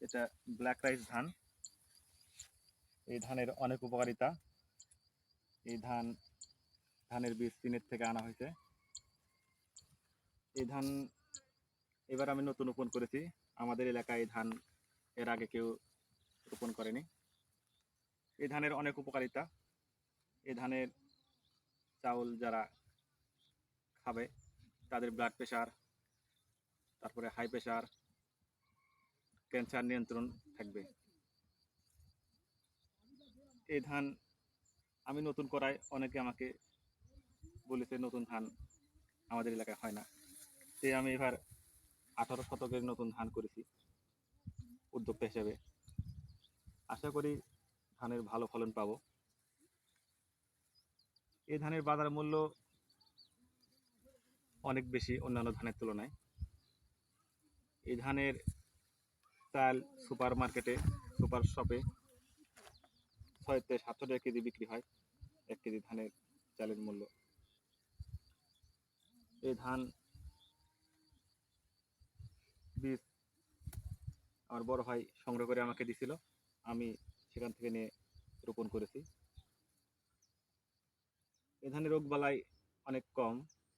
এটা black rice ধান। এই ধানের অনেক উপকারিতা। এই ধানের বীজ চীনের থেকে আনা হয়েছে। এই ধান এবার আমি নতুন রোপণ করেছি। আমাদের এলাকায় এই ধান এর আগে কেউ রোপণ করেনি। এই ধানের অনেক উপকারিতা। এই ধানের চাউল যারা খাবে তাদের ব্লাড প্রেশার, তারপরে হাই প্রেশার, ক্যান্সার নিয়ন্ত্রণ থাকবে। এই ধান আমি নতুন করায় অনেকে আমাকে বলেছে নতুন ধান আমাদের এলাকায় হয় না। তাই আমি এবার 18 শতকের নতুন ধান করেছি উদ্যোক্তা হিসেবে। আশা করি ধানের ভালো ফলন পাবো। এই ধানের বাজার মূল্য অনেক বেশি অন্যান্য ধানের তুলনায়। এই ধানের চাল সুপার মার্কেটে, সুপার শপে 6 থেকে 700 টাকা কেজি বিক্রি হয়। 1 কেজি ধানের চালের মূল্য। এই ধান বীজ আমার বড় ভাই সংগ্রহ করে আমাকে দিছিল, আমি সেখান থেকে নিয়ে রোপণ করেছি। এই ধানের রোগবালাই অনেক কম।